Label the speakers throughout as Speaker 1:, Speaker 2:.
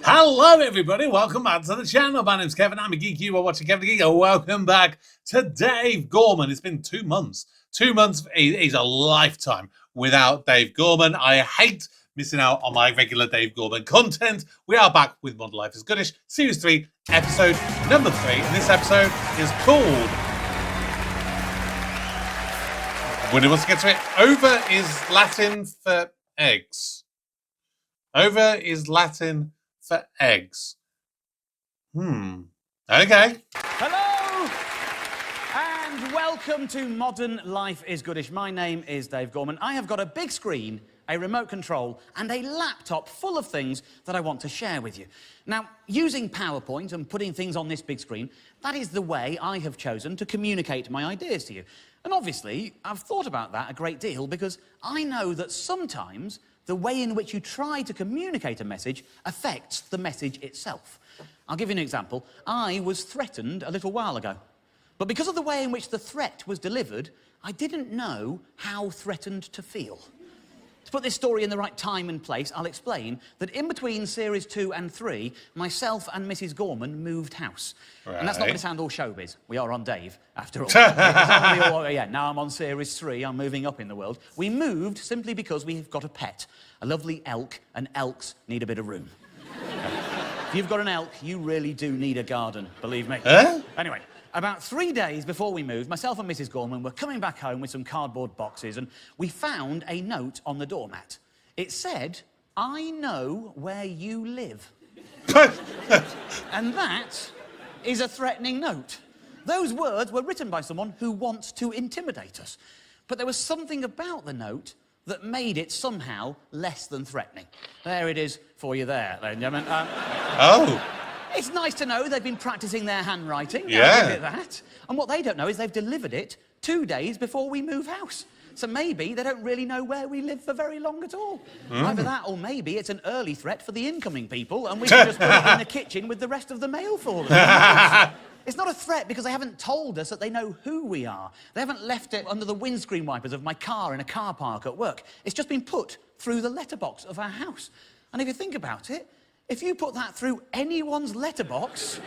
Speaker 1: Hello, everybody. Welcome back to the channel. My name's Kevin. I'm a geek. You are watching Kevin the Geek. Welcome back to Dave Gorman. It's been 2 months. 2 months is a lifetime without Dave Gorman. I hate missing out on my regular Dave Gorman content. We are back with Modern Life is Goodish, Series 3, episode number 3. And this episode is called... When he wants to get to it, over is Latin for eggs. Over is Latin for eggs. Okay.
Speaker 2: Hello and welcome to Modern Life is Goodish. My name is Dave Gorman. I have got a big screen, a remote control and a laptop full of things that I want to share with you. Now, using PowerPoint and putting things on this big screen, that is the way I have chosen to communicate my ideas to you. And obviously, I've thought about that a great deal because I know that sometimes the way in which you try to communicate a message affects the message itself. I'll give you an example. I was threatened a little while ago. But because of the way in which the threat was delivered, I didn't know how threatened to feel. To put this story in the right time and place, I'll explain that in between Series 2 and 3, myself and Mrs. Gorman moved house. Right. And that's not going to sound all showbiz. We are on Dave, after all. Now I'm on Series 3, I'm moving up in the world. We moved simply because we've got a pet, a lovely elk, and elks need a bit of room. If you've got an elk, you really do need a garden, believe me. Anyway. About 3 days before we moved, myself and Mrs. Gorman were coming back home with some cardboard boxes and we found a note on the doormat. It said, "I know where you live." And that is a threatening note. Those words were written by someone who wants to intimidate us. But there was something about the note that made it somehow less than threatening. There it is for you there, ladies and gentlemen. It's nice to know they've been practicing their handwriting.
Speaker 1: Yeah.
Speaker 2: Look at that. And what they don't know is they've delivered it 2 days before we move house. So maybe they don't really know where we live for very long at all. Either that or maybe it's an early threat for the incoming people and we can just put it in the kitchen with the rest of the mail for them. It's not a threat because they haven't told us that they know who we are. They haven't left it under the windscreen wipers of my car in a car park at work. It's just been put through the letterbox of our house. And if you think about it, if you put that through anyone's letterbox,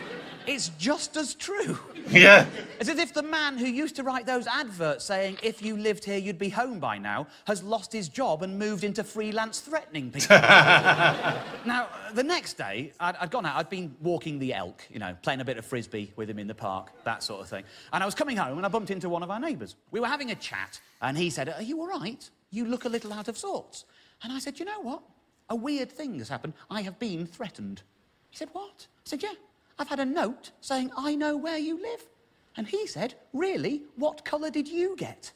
Speaker 2: it's just as true.
Speaker 1: Yeah.
Speaker 2: It's as if the man who used to write those adverts saying, "If you lived here, you'd be home by now," has lost his job and moved into freelance threatening people. Now, the next day, I'd gone out, I'd been walking the elk, you know, playing a bit of frisbee with him in the park, that sort of thing. And I was coming home and I bumped into one of our neighbours. We were having a chat and he said, "Are you all right? You look a little out of sorts." And I said, "You know what? A weird thing has happened. I have been threatened." He said, "What?" I said, "Yeah, I've had a note saying, 'I know where you live.'" And he said, "Really? What colour did you get?"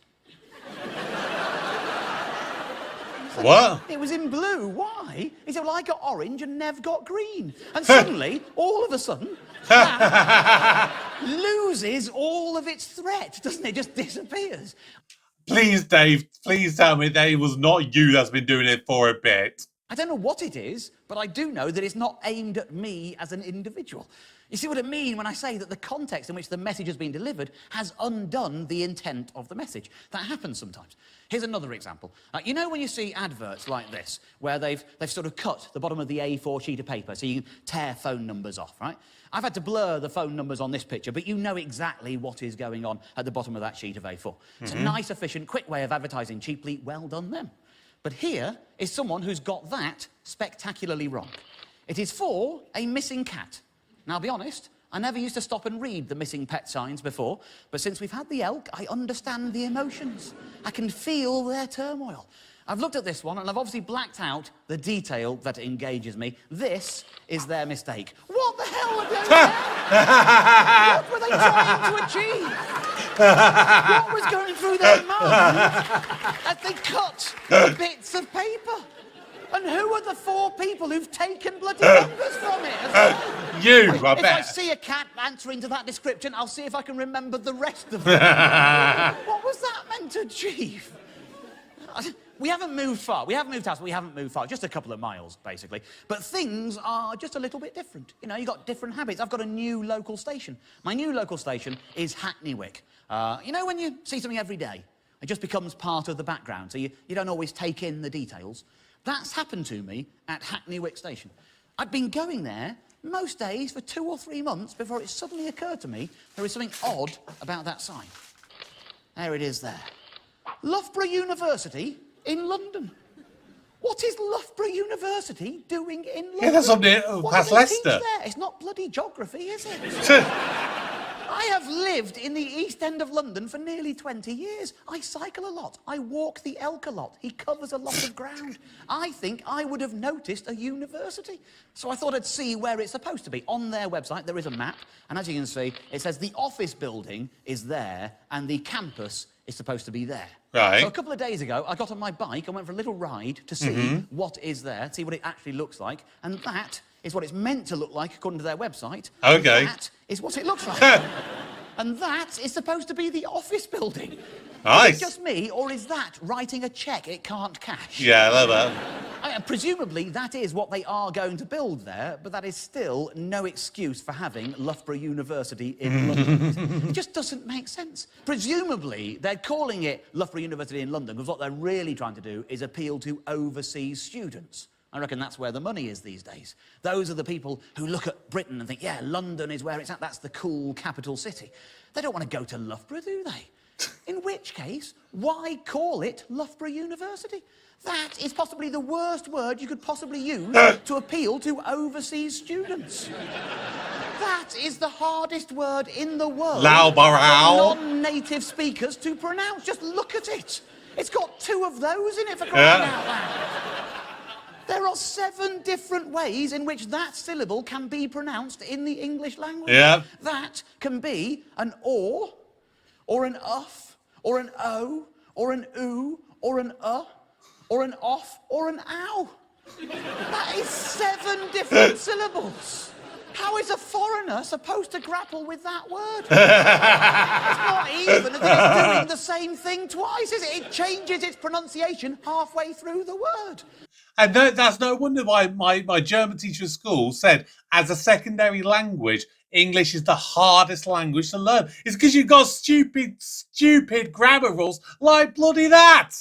Speaker 2: Said,
Speaker 1: "What?"
Speaker 2: "It was in blue. Why?" He said, "Well, I got orange and Nev got green." And suddenly, all of a sudden, that loses all of its threat, doesn't it? It just disappears.
Speaker 1: Please, Dave, please tell me that it was not you that's been doing it for a bit.
Speaker 2: I don't know what it is, but I do know that it's not aimed at me as an individual. You see what I mean when I say that the context in which the message has been delivered has undone the intent of the message. That happens sometimes. Here's another example. You know when you see adverts like this, where they've sort of cut the bottom of the A4 sheet of paper so you can tear phone numbers off, right? I've had to blur the phone numbers on this picture, but you know exactly what is going on at the bottom of that sheet of A4. It's a nice, efficient, quick way of advertising cheaply. Well done them. But here is someone who's got that spectacularly wrong. It is for a missing cat. Now, I'll be honest, I never used to stop and read the missing pet signs before, but since we've had the elk, I understand the emotions. I can feel their turmoil. I've looked at this one, and I've obviously blacked out the detail that engages me. This is their mistake. What the hell are they doing? What were they trying to achieve? What was going through their minds as they cut the bits of paper? And who are the 4 people who've taken bloody numbers from it as well?
Speaker 1: You, I bet.
Speaker 2: If I see a cat answering to that description, I'll see if I can remember the rest of them. What was that meant to achieve? We haven't moved far. We haven't moved house, but we haven't moved far. Just a couple of miles, basically. But things are just a little bit different. You know, you've got different habits. I've got a new local station. My new local station is Hackneywick. You know when you see something every day? It just becomes part of the background, so you don't always take in the details. That's happened to me at Hackneywick Station. I'd been going there most days for 2 or 3 months before it suddenly occurred to me there is something odd about that sign. There it is there. Loughborough University in London. What is Loughborough University doing in London?
Speaker 1: Yeah, that's up near past Leicester.
Speaker 2: There? It's not bloody geography, is it? I have lived in the East End of London for nearly 20 years. I cycle a lot. I walk the Elk a lot. He covers a lot of ground. I think I would have noticed a university. So I thought I'd see where it's supposed to be. On their website, there is a map. And as you can see, it says the office building is there and the campus is supposed to be there.
Speaker 1: Right.
Speaker 2: So a couple of days ago, I got on my bike and went for a little ride to see what is there, see what it actually looks like. And that is what it's meant to look like according to their website.
Speaker 1: Okay.
Speaker 2: And that is what it looks like. And that is supposed to be the office building.
Speaker 1: Nice.
Speaker 2: Is it just me, or is that writing a cheque it can't cash?
Speaker 1: Yeah, I love that.
Speaker 2: Presumably, that is what they are going to build there, but that is still no excuse for having Loughborough University in London. It just doesn't make sense. Presumably, they're calling it Loughborough University in London because what they're really trying to do is appeal to overseas students. I reckon that's where the money is these days. Those are the people who look at Britain and think, yeah, London is where it's at, that's the cool capital city. They don't want to go to Loughborough, do they? In which case, why call it Loughborough University? That is possibly the worst word you could possibly use to appeal to overseas students. That is the hardest word in the world for non-native speakers to pronounce. Just look at it. It's got 2 of those in it, for crying out loud. There are 7 different ways in which that syllable can be pronounced in the English language.
Speaker 1: Yeah.
Speaker 2: That can be an or an uff, or an o, or an oo, or an or an off, or an ow. That is 7 different syllables. How is a foreigner supposed to grapple with that word? It's not even as if it's doing the same thing twice, is it? It changes its pronunciation halfway through the word.
Speaker 1: And that's no wonder why my German teacher at school said, as a secondary language, English is the hardest language to learn. It's because you've got stupid grammar rules like bloody that.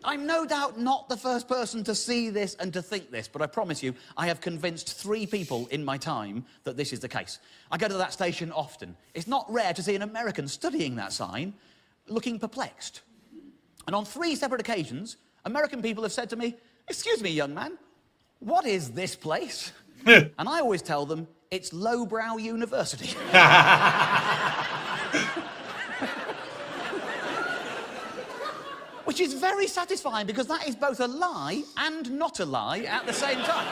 Speaker 2: I'm no doubt not the first person to see this and to think this, but I promise you, I have convinced 3 people in my time that this is the case. I go to that station often. It's not rare to see an American studying that sign, looking perplexed. And on 3 separate occasions, American people have said to me, "Excuse me, young man, what is this place?" And I always tell them, it's Lowbrow University. Which is very satisfying because that is both a lie and not a lie at the same time.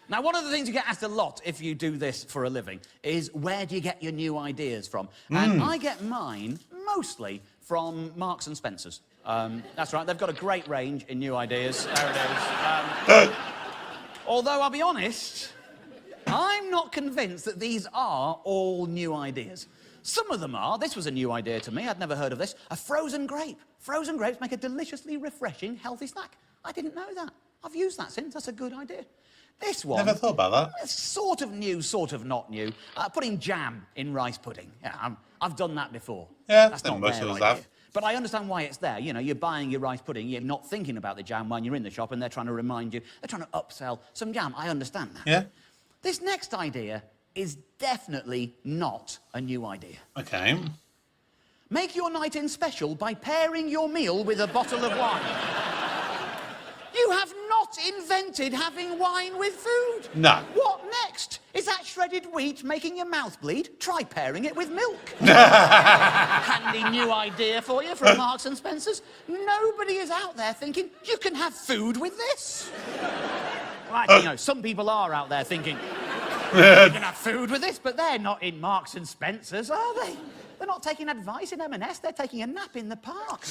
Speaker 2: Now, one of the things you get asked a lot if you do this for a living is, where do you get your new ideas from? And I get mine mostly from Marks and Spencer's. That's right, they've got a great range in new ideas. There it is. Although, I'll be honest, I'm not convinced that these are all new ideas. Some of them are. This was a new idea to me. I'd never heard of this. A frozen grape. Frozen grapes make a deliciously refreshing, healthy snack. I didn't know that. I've used that since. That's a good idea. This one...
Speaker 1: Never thought about that.
Speaker 2: Sort of new, sort of not new. Putting jam in rice pudding. Yeah, I've done that before.
Speaker 1: Yeah,
Speaker 2: that's not
Speaker 1: most
Speaker 2: their
Speaker 1: of us
Speaker 2: idea.
Speaker 1: have.
Speaker 2: But I understand why it's there. You know, you're buying your rice pudding, you're not thinking about the jam when you're in the shop, and they're trying to remind you, they're trying to upsell some jam. I understand that.
Speaker 1: Yeah.
Speaker 2: This next idea is definitely not a new idea.
Speaker 1: Okay.
Speaker 2: Make your night in special by pairing your meal with a bottle of wine. You have not invented having wine with food.
Speaker 1: No.
Speaker 2: What next? Is that shredded wheat making your mouth bleed? Try pairing it with milk. Handy new idea for you from Marks and Spencer's. Nobody is out there thinking, you can have food with this. Well, actually, you know, some people are out there thinking, you can have food with this, but they're not in Marks and Spencer's, are they? They're not taking advice in M&S, they're taking a nap in the park.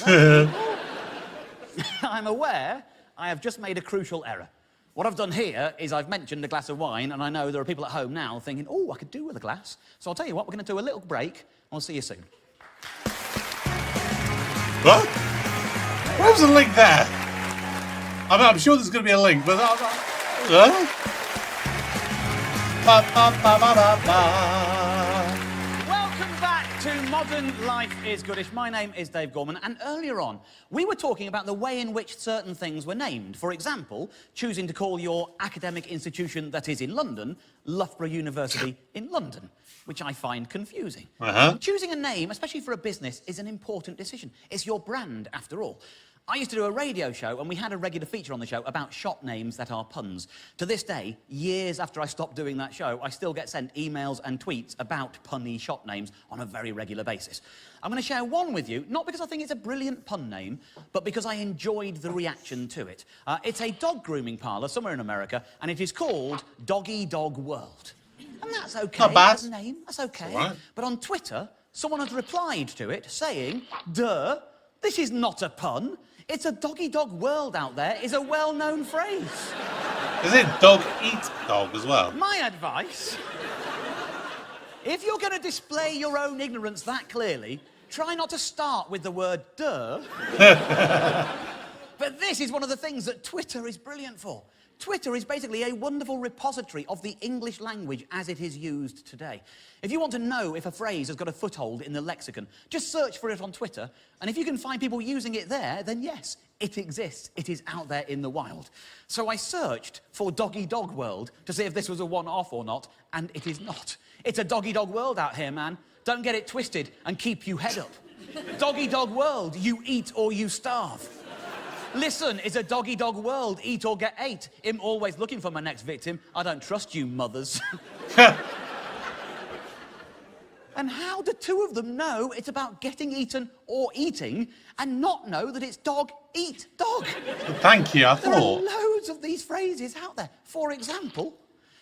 Speaker 2: I'm aware I have just made a crucial error. What I've done here is I've mentioned a glass of wine, and I know there are people at home now thinking, oh, I could do with a glass. So I'll tell you what, we're going to do a little break, and we'll see you soon.
Speaker 1: What? Where's the link there? I'm sure there's going to be a link, but...
Speaker 2: Welcome back to Modern Life is Goodish. My name is Dave Gorman, and earlier on, we were talking about the way in which certain things were named. For example, choosing to call your academic institution that is in London Loughborough University in London, which I find confusing. Choosing a name, especially for a business, is an important decision. It's your brand, after all. I used to do a radio show, and we had a regular feature on the show about shop names that are puns. To this day, years after I stopped doing that show, I still get sent emails and tweets about punny shop names on a very regular basis. I'm going to share one with you, not because I think it's a brilliant pun name, but because I enjoyed the reaction to it. It's a dog grooming parlour somewhere in America, and it is called Doggy Dog World. And that's okay.
Speaker 1: Not bad.
Speaker 2: As a name, that's okay.
Speaker 1: Right.
Speaker 2: But on Twitter, someone had replied to it saying, duh, this is not a pun. It's a doggy dog world out there is a well-known phrase.
Speaker 1: Is it dog eat dog as well?
Speaker 2: My advice, if you're going to display your own ignorance that clearly, try not to start with the word duh. But this is one of the things that Twitter is brilliant for. Twitter is basically a wonderful repository of the English language as it is used today. If you want to know if a phrase has got a foothold in the lexicon, just search for it on Twitter, and if you can find people using it there, then yes, it exists. It is out there in the wild. So I searched for Doggy Dog World to see if this was a one-off or not, and it is not. It's a doggy dog world out here, man. Don't get it twisted and keep you head up. Doggy Dog World, you eat or you starve. Listen, it's a doggy dog world, eat or get ate. I'm always looking for my next victim. I don't trust you, mothers. And how do two of them know it's about getting eaten or eating and not know that it's dog eat dog?
Speaker 1: Thank you, I
Speaker 2: There are
Speaker 1: thought.
Speaker 2: loads of these phrases out there. For example,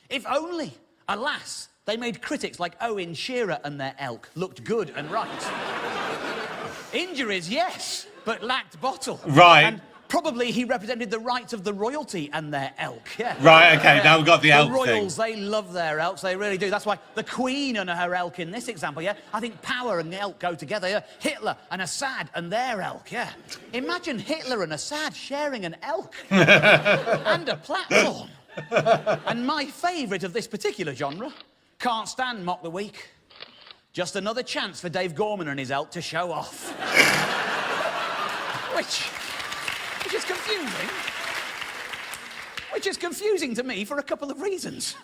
Speaker 2: if only, alas, they made critics like Owen Shearer and their elk looked good and right. Injuries, yes, but lacked bottle.
Speaker 1: Right.
Speaker 2: And probably he represented the rights of the royalty and their elk, yeah.
Speaker 1: Right, okay, now we've got the elk
Speaker 2: The
Speaker 1: thing.
Speaker 2: royals, they love their elks, they really do. That's why the Queen and her elk in this example, yeah? I think power and elk go together, yeah? Hitler and Assad and their elk, yeah? Imagine Hitler and Assad sharing an elk and a platform. And my favourite of this particular genre, can't stand Mock the Week. Just another chance for Dave Gorman and his elk to show off. Which is confusing. Which is confusing to me for a couple of reasons.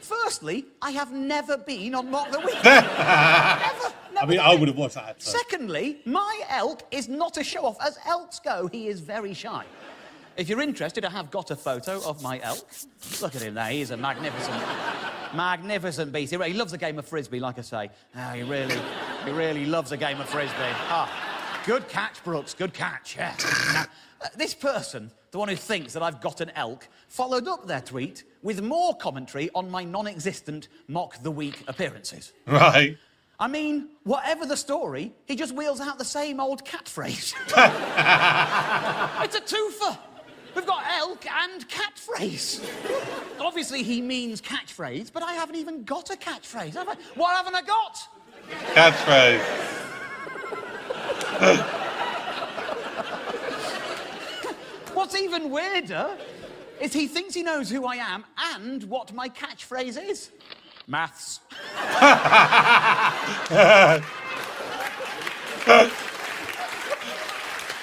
Speaker 2: Firstly, I have never been on Mock the Week. Never.
Speaker 1: I mean, I would have watched that.
Speaker 2: Secondly, my elk is not a show-off. As elks go, he is very shy. If you're interested, I have got a photo of my elk. Look at him there, he's a magnificent beast. He loves the game of frisbee, like I say. Oh, he really loves a game of frisbee. Ah, good catch, Brooks, good catch, yeah. Now, this person, the one who thinks that I've got an elk, followed up their tweet with more commentary on my non-existent Mock the Week appearances.
Speaker 1: Right.
Speaker 2: I mean, whatever the story, he just wheels out the same old catchphrase. It's a twofer. We've got elk and catchphrase. Obviously, he means catchphrase, but I haven't even got a catchphrase, have I? What haven't I got?
Speaker 1: Catchphrase.
Speaker 2: What's even weirder is he thinks he knows who I am and what my catchphrase is. Maths.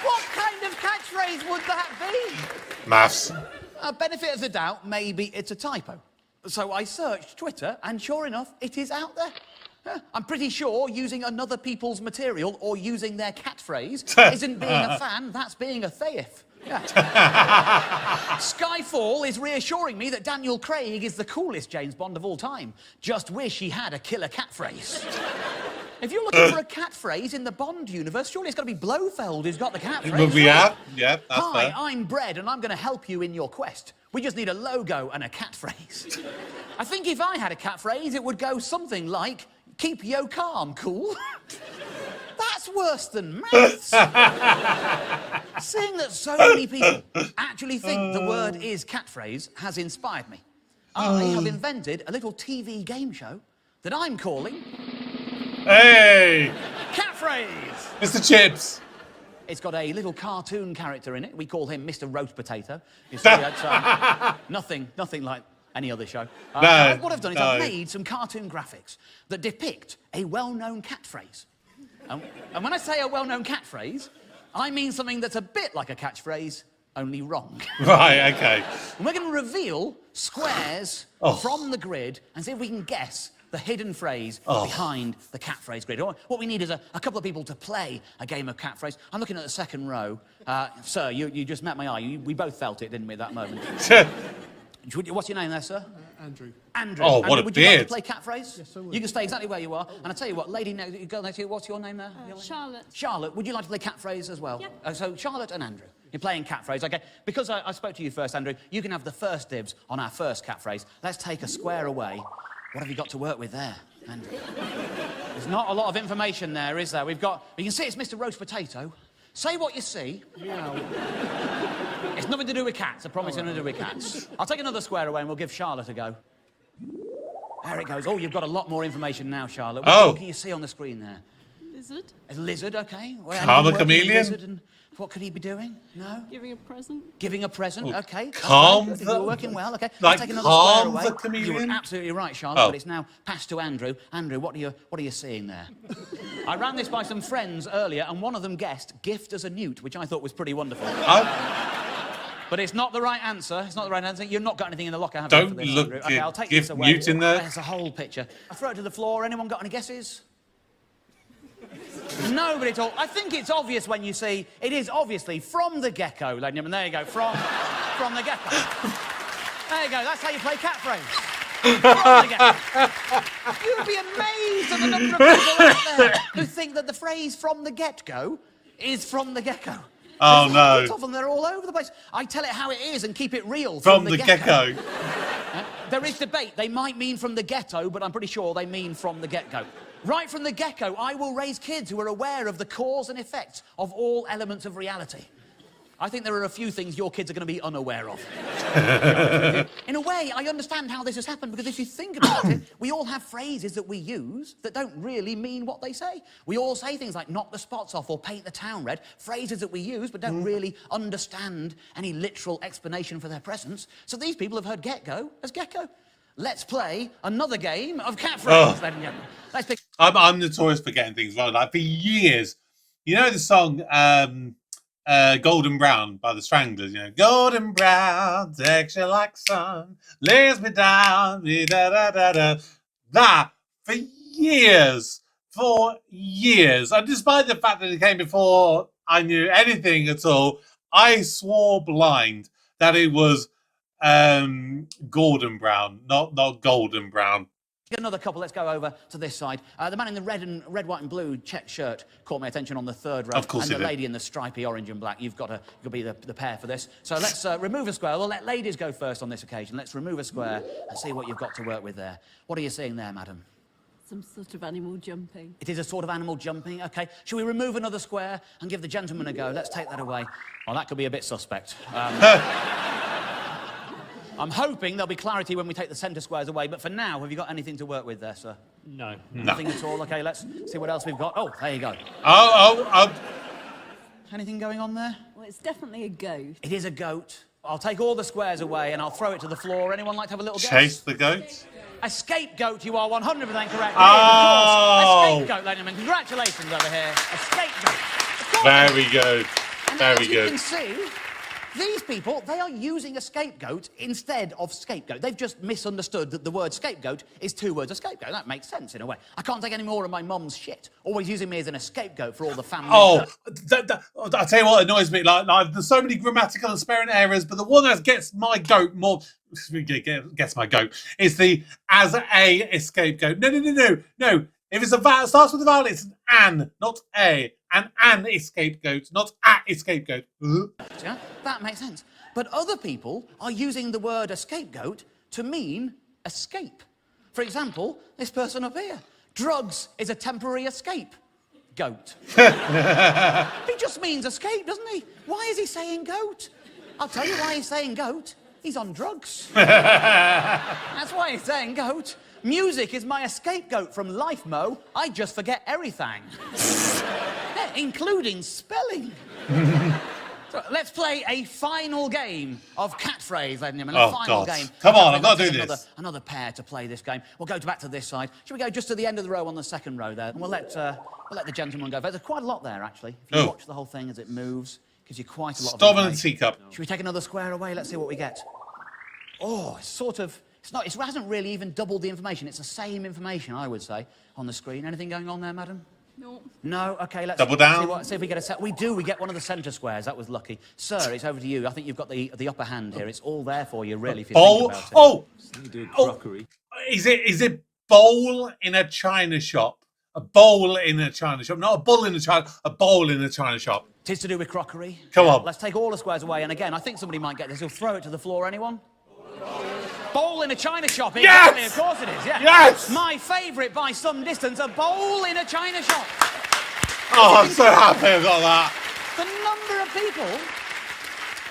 Speaker 2: What kind of catchphrase would that be?
Speaker 1: Maths.
Speaker 2: Benefit of the doubt, maybe it's a typo. So I searched Twitter, and sure enough, it is out there. I'm pretty sure using another people's material or using their catchphrase isn't being a fan, that's being a thief. Yeah. Skyfall is reassuring me that Daniel Craig is the coolest James Bond of all time. Just wish he had a killer catchphrase. If you're looking for a catchphrase in the Bond universe, surely it's got to be Blofeld who's got the catchphrase.
Speaker 1: Yeah, that's
Speaker 2: Hi,
Speaker 1: fair.
Speaker 2: I'm Bread, and I'm going to help you in your quest. We just need a logo and a catchphrase. I think if I had a catchphrase, it would go something like, keep yo calm, cool. That's worse than maths. Seeing that so many people actually think the word is catchphrase has inspired me. I have invented a little TV game show that I'm calling...
Speaker 1: Hey!
Speaker 2: Catchphrase!
Speaker 1: Mr. Chips.
Speaker 2: It's got a little cartoon character in it. We call him Mr. Roast Potato. You see, it's nothing like any other show.
Speaker 1: No,
Speaker 2: What I've done is I've made some cartoon graphics that depict a well-known catchphrase. And when I say a well-known catchphrase, I mean something that's a bit like a catchphrase, only wrong.
Speaker 1: Right, okay.
Speaker 2: And we're going to reveal squares from the grid and see if we can guess the hidden phrase behind the catchphrase grid. What we need is a couple of people to play a game of catchphrase. I'm looking at the second row. Sir, you just met my eye. We both felt it, didn't we, at that moment? What's your name there, sir?
Speaker 3: Andrew.
Speaker 2: Andrew.
Speaker 1: Oh,
Speaker 2: Andrew,
Speaker 1: what a
Speaker 2: would you like to
Speaker 1: beard.
Speaker 2: play catchphrase?
Speaker 3: Yes, I would.
Speaker 2: You can stay exactly where you are. And I'll tell you what, lady girl next to you, what's your name there?
Speaker 4: Charlotte.
Speaker 2: Charlotte, would you like to play catchphrase as well?
Speaker 4: Yeah.
Speaker 2: So Charlotte and Andrew, you're playing catchphrase, okay? Because I spoke to you first, Andrew, you can have the first dibs on our first catchphrase. Let's take a square away. What have you got to work with there, Andrew? There's not a lot of information there, is there? You can see it's Mr. Roast Potato. Say what you see.
Speaker 3: Meow.
Speaker 2: It's nothing to do with cats, I promise, nothing to do with cats. I'll take another square away and we'll give Charlotte a go. There it goes. Oh, you've got a lot more information now, Charlotte. What can you see on the screen there?
Speaker 4: Lizard.
Speaker 2: A lizard, okay.
Speaker 1: Karma chameleon?
Speaker 2: Lizard, and what could he be doing? No?
Speaker 4: Giving a present.
Speaker 2: Giving a present, okay. That's
Speaker 1: Calm
Speaker 2: very good.
Speaker 1: the-
Speaker 2: You're working well, okay.
Speaker 1: like
Speaker 2: I'll take another
Speaker 1: calm
Speaker 2: square away.
Speaker 1: the chameleon?
Speaker 2: You were absolutely right, Charlotte, but it's now passed to Andrew. Andrew, what are you seeing there? I ran this by some friends earlier, and one of them guessed gift as a newt, which I thought was pretty wonderful. But it's not the right answer. It's not the right answer. You've not got anything in the locker, have you?
Speaker 1: Don't
Speaker 2: for this,
Speaker 1: look
Speaker 2: Andrew? Okay, I'll take
Speaker 1: gift
Speaker 2: this away.
Speaker 1: newt in there.
Speaker 2: There's a whole picture. I throw it to the floor. Anyone got any guesses? Nobody at all. I think it's obvious when you see it is obviously from the gecko, ladies and gentlemen. There you go, from the gecko. There you go. That's how you play catchphrase. From the gecko. You'd be amazed at the number of people out there who think that the phrase "from the get-go" is from the gecko.
Speaker 1: Oh,
Speaker 2: There's
Speaker 1: no.
Speaker 2: lots of them. They're all over the place. I tell it how it is and keep it real.
Speaker 1: From the gecko.
Speaker 2: There is debate. They might mean from the ghetto, but I'm pretty sure they mean from the get-go. Right from the get-go, I will raise kids who are aware of the cause and effects of all elements of reality. I think there are a few things your kids are going to be unaware of. In a way, I understand how this has happened, because if you think about it, we all have phrases that we use that don't really mean what they say. We all say things like knock the spots off or paint the town red, phrases that we use but don't really understand any literal explanation for their presence. So these people have heard get-go as gecko. Let's play another game of catchphrase, ladies and gentlemen. Let's pick...
Speaker 1: I'm notorious for getting things wrong. Like, for years, you know the song Golden Brown by the Stranglers, you know, golden brown, texture like sun, lays me down, da-da-da-da. That, for years, and despite the fact that it came before I knew anything at all, I swore blind that it was Gordon Brown, not Golden Brown.
Speaker 2: Get another couple. Let's go over to this side. The man in the red, white, and blue check shirt caught my attention on the third row.
Speaker 1: Of course
Speaker 2: and
Speaker 1: he
Speaker 2: the
Speaker 1: did.
Speaker 2: lady in the stripy orange and black. You'll be the pair for this. So let's remove a square. We'll let ladies go first on this occasion. Let's remove a square and see what you've got to work with there. What are you seeing there, madam?
Speaker 4: Some sort of animal jumping.
Speaker 2: It is a sort of animal jumping. Okay. Shall we remove another square and give the gentleman a go? Let's take that away. Oh, that could be a bit suspect. I'm hoping there'll be clarity when we take the centre squares away, but for now, have you got anything to work with there, sir?
Speaker 3: No.
Speaker 2: Nothing at all? OK, let's see what else we've got. Oh, there you go. Anything going on there?
Speaker 4: Well, it's definitely a goat.
Speaker 2: It is a goat. I'll take all the squares away and I'll throw it to the floor. Anyone like to have a little guess?
Speaker 1: Chase the goat.
Speaker 2: A scapegoat, you are 100% correct.
Speaker 1: Oh!
Speaker 2: It is, of course. A scapegoat, ladies and gentlemen. Congratulations over here. A scapegoat. Of course.
Speaker 1: Very good.
Speaker 2: And
Speaker 1: Very
Speaker 2: as you
Speaker 1: good.
Speaker 2: can see, these people, they are using a scapegoat instead of scapegoat. They've just misunderstood that the word scapegoat is two words of scapegoat. That makes sense in a way. I can't take any more of my mum's shit. Always using me as a scapegoat for all the family.
Speaker 1: Oh, I tell you what annoys me. Like, there's so many grammatical and spelling errors, but the one that gets my goat more, gets my goat, is the as a scapegoat. No. If it's a vowel, it starts with a vowel, it's an, not a. An scapegoat, not a scapegoat.
Speaker 2: Yeah, that makes sense. But other people are using the word a scapegoat to mean escape. For example, this person up here. Drugs is a temporary escape. Goat. He just means escape, doesn't he? Why is he saying goat? I'll tell you why he's saying goat. He's on drugs. That's why he's saying goat. Music is my scapegoat from life, Mo. I just forget everything. Yeah, including spelling. So Let's play a final game of catchphrase, ladies and gentlemen.
Speaker 1: Oh,
Speaker 2: A final
Speaker 1: God.
Speaker 2: game.
Speaker 1: Come on,
Speaker 2: Okay,
Speaker 1: I've got to
Speaker 2: let's
Speaker 1: do
Speaker 2: take
Speaker 1: this.
Speaker 2: Another pair to play this game. We'll go back to this side. Should we go just to the end of the row on the second row there? And we'll let the gentleman go. There's quite a lot there, actually. If you watch the whole thing as it moves, gives you quite a lot of
Speaker 1: Dominant
Speaker 2: information.
Speaker 1: teacup.
Speaker 2: Should we take another square away? Let's see what we get. Oh, it's sort of... It hasn't really even doubled the information. It's the same information, I would say, on the screen. Anything going on there, madam?
Speaker 4: No.
Speaker 2: No? OK, let's...
Speaker 1: Double down.
Speaker 2: See if we get a set. We do. We get one of the centre squares. That was lucky. Sir, it's over to you. I think you've got the upper hand here. It's all there for you, really, if you think about it.
Speaker 1: Oh!
Speaker 3: You do crockery.
Speaker 1: Is it bowl in a china shop? A bowl in a china shop. Not a bull in a china... A bowl in a china shop.
Speaker 2: It is to do with crockery.
Speaker 1: Come on.
Speaker 2: Let's take all the squares away. And again, I think somebody might get this. He'll throw it to the floor. Anyone? Bowl in a china shop.
Speaker 1: Yes!
Speaker 2: Exactly, of course it is, yeah.
Speaker 1: Yes!
Speaker 2: My favourite by some distance, a bowl in a china shop.
Speaker 1: Oh, I'm so happy I got that.
Speaker 2: The number of people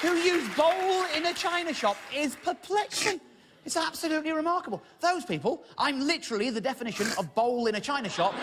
Speaker 2: who use bowl in a china shop is perplexing. It's absolutely remarkable. Those people, I'm literally the definition of bowl in a china shop.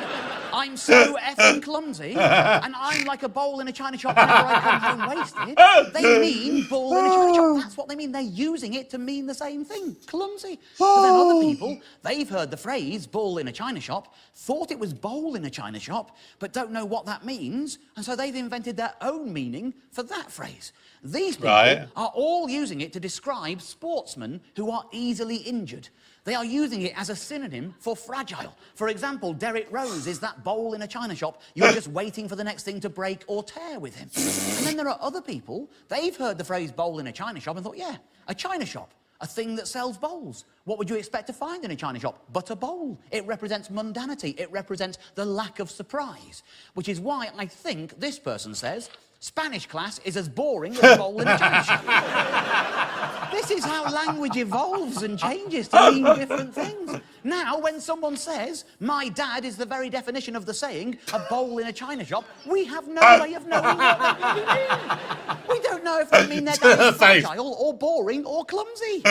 Speaker 2: I'm so effing clumsy, and I'm like a bowl in a china shop whenever I come home wasted. They mean bowl in a china shop. That's what they mean. They're using it to mean the same thing, clumsy. But then other people, they've heard the phrase bowl in a china shop, thought it was bowl in a china shop, but don't know what that means, and so they've invented their own meaning for that phrase. These people are all using it to describe sportsmen who are easily injured. They are using it as a synonym for fragile. For example, Derek Rose is that bowl in a china shop. You're just waiting for the next thing to break or tear with him. And then there are other people, they've heard the phrase bowl in a china shop and thought, yeah, a china shop. A thing that sells bowls. What would you expect to find in a china shop but a bowl? It represents mundanity. It represents the lack of surprise. Which is why I think this person says, Spanish class is as boring as a bowl in a china shop. This is how language evolves and changes to mean different things. Now, when someone says, my dad is the very definition of the saying, a bowl in a china shop, we have no way of knowing what they really mean. We don't know if they mean their dad is fragile or boring or clumsy.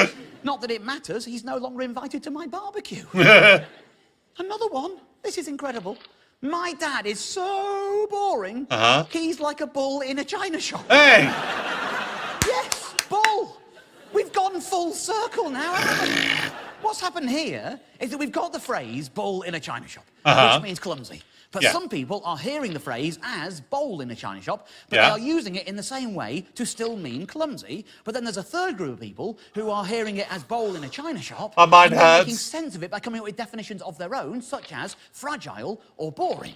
Speaker 2: Not that it matters, he's no longer invited to my barbecue. Another one, this is incredible. My dad is so boring, he's like a bull in a china shop.
Speaker 1: Hey!
Speaker 2: Yes, bull. We've gone full circle now, haven't we? What's happened here is that we've got the phrase bull in a china shop, which means clumsy. But some people are hearing the phrase as bowl in a china shop, but they are using it in the same way to still mean clumsy. But then there's a third group of people who are hearing it as bowl in a china shop
Speaker 1: My mind
Speaker 2: and they're
Speaker 1: hurts.
Speaker 2: making sense of it by coming up with definitions of their own, such as fragile or boring.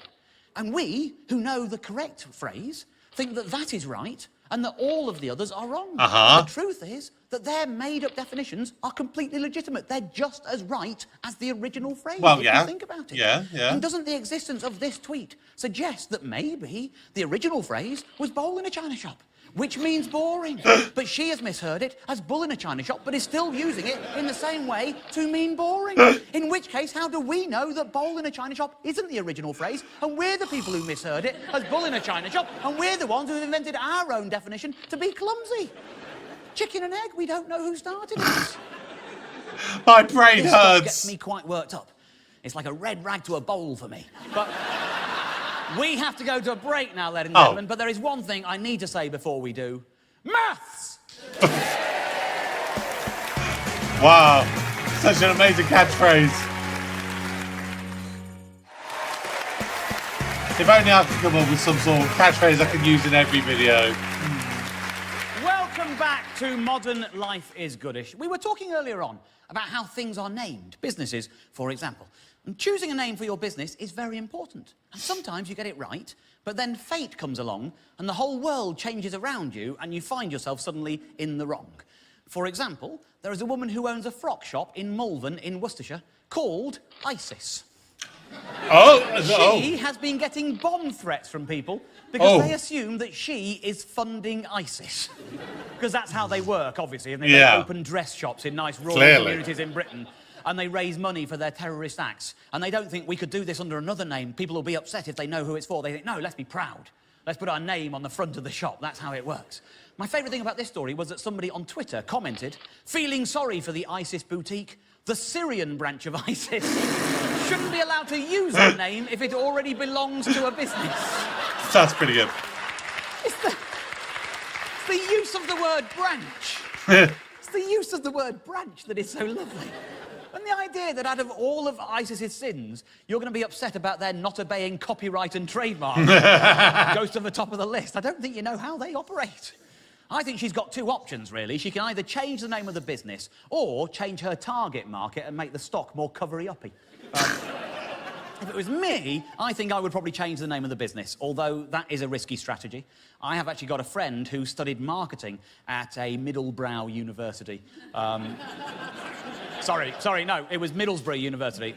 Speaker 2: And we, who know the correct phrase, think that that is right and that all of the others are wrong. The truth is that their made-up definitions are completely legitimate. They're just as right as the original phrase, if you think about it. And doesn't the existence of this tweet suggest that maybe the original phrase was bowl in a china shop, which means boring. But she has misheard it as bull in a china shop, but is still using it in the same way to mean boring. In which case, how do we know that bowl in a china shop isn't the original phrase, and we're the people who misheard it as bull in a china shop, and we're the ones who have invented our own definition to be clumsy? Chicken and egg, we don't know who started it.
Speaker 1: My brain
Speaker 2: This stuff
Speaker 1: hurts.
Speaker 2: gets me quite worked up. It's like a red rag to a bowl for me. But we have to go to a break now, ladies and gentlemen, but there is one thing I need to say before we do. Maths!
Speaker 1: Wow, such an amazing catchphrase. If only I could come up with some sort of catchphrase I could use in every video.
Speaker 2: Welcome back to Modern Life is Goodish. We were talking earlier on about how things are named, businesses, for example. And choosing a name for your business is very important. And sometimes you get it right, but then fate comes along and the whole world changes around you and you find yourself suddenly in the wrong. For example, there is a woman who owns a frock shop in Malvern in Worcestershire called ISIS. She has been getting bomb threats from people because they assume that she is funding ISIS. Because that's how they work, obviously, and they open dress shops in nice rural communities in Britain, and they raise money for their terrorist acts. And they don't think we could do this under another name. People will be upset if they know who it's for. They think, no, let's be proud. Let's put our name on the front of the shop. That's how it works. My favourite thing about this story was that somebody on Twitter commented, feeling sorry for the ISIS boutique, the Syrian branch of ISIS shouldn't be allowed to use that name if it already belongs to a business.
Speaker 1: That's pretty good.
Speaker 2: It's the use of the word branch. It's the use of the word branch that is so lovely. And the idea that out of all of ISIS's sins, you're going to be upset about their not obeying copyright and trademark goes to the top of the list. I don't think you know how they operate. I think she's got two options, really. She can either change the name of the business or change her target market and make the stock more covery-uppy. If it was me, I think I would probably change the name of the business, although that is a risky strategy. I have actually got a friend who studied marketing at a middlebrow university. Sorry, no, it was Middlesbrough University.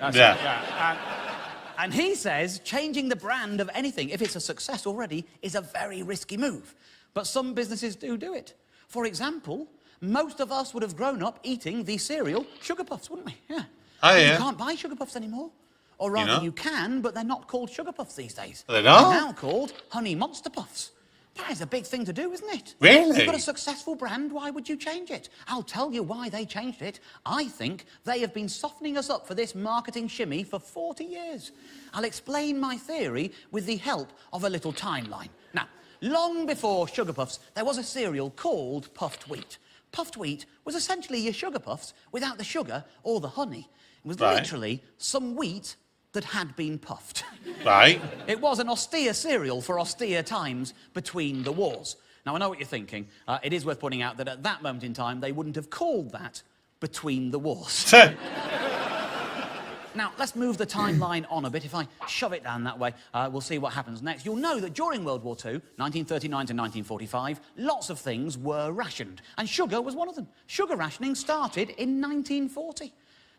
Speaker 2: And he says changing the brand of anything, if it's a success already, is a very risky move. But some businesses do it. For example, most of us would have grown up eating the cereal Sugar Puffs, wouldn't we? Yeah.
Speaker 1: Oh, yeah.
Speaker 2: You can't buy Sugar Puffs anymore. Or rather, you can, but they're not called Sugar Puffs these days.
Speaker 1: They're not?
Speaker 2: They're now called Honey Monster Puffs. That is a big thing to do, isn't it?
Speaker 1: Really?
Speaker 2: You've got a successful brand, why would you change it? I'll tell you why they changed it. I think they have been softening us up for this marketing shimmy for 40 years. I'll explain my theory with the help of a little timeline. Now, long before Sugar Puffs, there was a cereal called puffed wheat. Puffed wheat was essentially your Sugar Puffs without the sugar or the honey. It was literally some wheat that had been puffed.
Speaker 1: Right.
Speaker 2: It was an austere cereal for austere times between the wars. Now, I know what you're thinking. It is worth pointing out that at that moment in time, they wouldn't have called that between the wars. Now, let's move the timeline on a bit. If I shove it down that way, we'll see what happens next. You'll know that during World War II, 1939 to 1945, lots of things were rationed, and sugar was one of them. Sugar rationing started in 1940.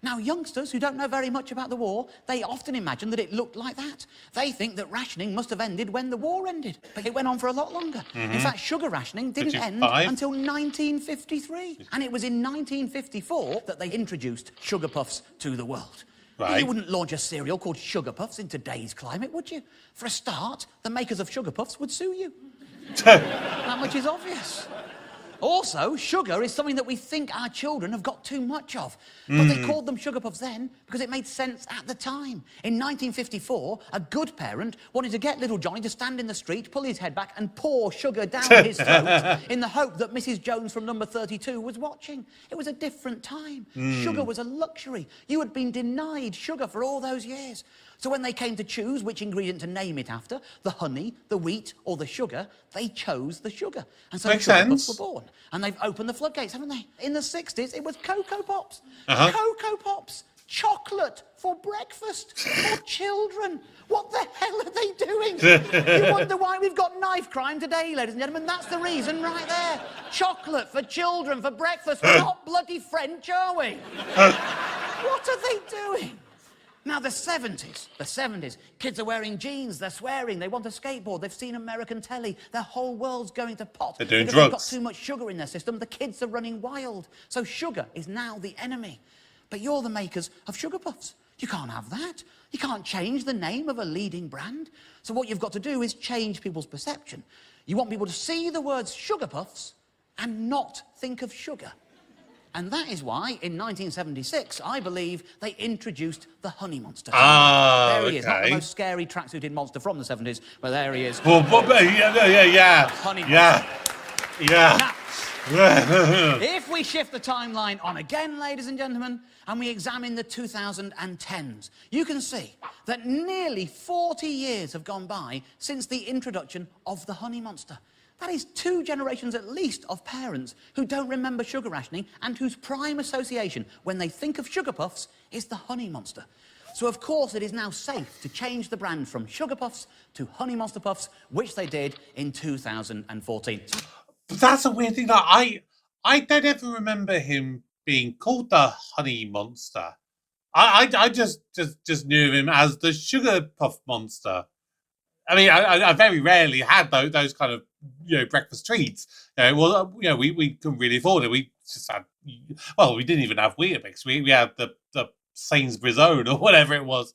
Speaker 2: Now, youngsters who don't know very much about the war, they often imagine that it looked like that. They think that rationing must have ended when the war ended, but it went on for a lot longer. In fact, sugar rationing didn't end until 1953. And it was in 1954 that they introduced Sugar Puffs to the world.
Speaker 1: Right.
Speaker 2: You wouldn't launch a cereal called Sugar Puffs in today's climate, would you? For a start, the makers of Sugar Puffs would sue you. That much is obvious. Also, sugar is something that we think our children have got too much of. But they called them Sugar Puffs then because it made sense at the time. In 1954, a good parent wanted to get little Johnny to stand in the street, pull his head back and pour sugar down his throat in the hope that Mrs. Jones from number 32 was watching. It was a different time. Sugar was a luxury. You had been denied sugar for all those years. So when they came to choose which ingredient to name it after, the honey, the wheat, or the sugar, they chose the sugar. And so Sugar Puffs were born. And they've opened the floodgates, haven't they? In the 60s, it was Cocoa Pops. Cocoa Pops. Chocolate for breakfast for children. What the hell are they doing? You wonder why we've got knife crime today, ladies and gentlemen. That's the reason right there. Chocolate for children for breakfast. We're not bloody French, are we? What are they doing? Now, the 70s, kids are wearing jeans, they're swearing, they want a skateboard, they've seen American telly, their whole world's going to pot.
Speaker 1: They're doing
Speaker 2: because
Speaker 1: drugs.
Speaker 2: They've got too much sugar in their system, the kids are running wild. So sugar is now the enemy. But you're the makers of Sugar Puffs. You can't have that. You can't change the name of a leading brand. So what you've got to do is change people's perception. You want people to see the words Sugar Puffs and not think of sugar. And that is why, in 1976, I believe, they introduced the Honey Monster. There he is, not the most scary tracksuited monster from the 70s, but there he is.
Speaker 1: Well, yeah.
Speaker 2: Honey
Speaker 1: Yeah.
Speaker 2: Monster.
Speaker 1: Yeah.
Speaker 2: Now, if we shift the timeline on again, ladies and gentlemen, and we examine the 2010s, you can see that nearly 40 years have gone by since the introduction of the Honey Monster. That is 2 generations at least of parents who don't remember sugar rationing and whose prime association when they think of Sugar Puffs is the Honey Monster. So, of course, it is now safe to change the brand from Sugar Puffs to Honey Monster Puffs, which they did in 2014.
Speaker 1: But that's a weird thing. Like, I don't ever remember him being called the Honey Monster. I just knew him as the Sugar Puff Monster. I mean, I very rarely had those kind of, breakfast treats. We couldn't really afford it. We just had, we didn't even have Weetabix. We had the Sainsbury's Own or whatever it was.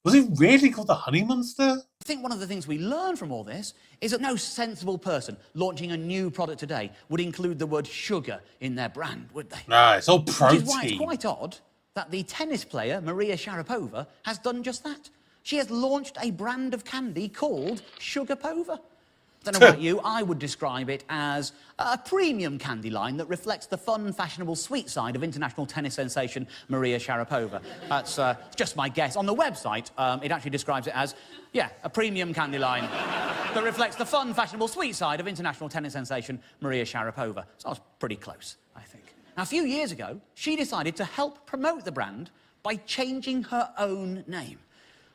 Speaker 1: Was it really called the Honey Monster?
Speaker 2: I think one of the things we learn from all this is that no sensible person launching a new product today would include the word sugar in their brand, would they?
Speaker 1: No, it's all protein.
Speaker 2: Which is why it's quite odd that the tennis player Maria Sharapova has done just that. She has launched a brand of candy called Sugarpova. I don't know about you, I would describe it as a premium candy line that reflects the fun, fashionable, sweet side of international tennis sensation Maria Sharapova. That's just my guess. On the website, it actually describes it as, yeah, a premium candy line that reflects the fun, fashionable, sweet side of international tennis sensation Maria Sharapova. So I was pretty close, I think. Now, a few years ago, she decided to help promote the brand by changing her own name.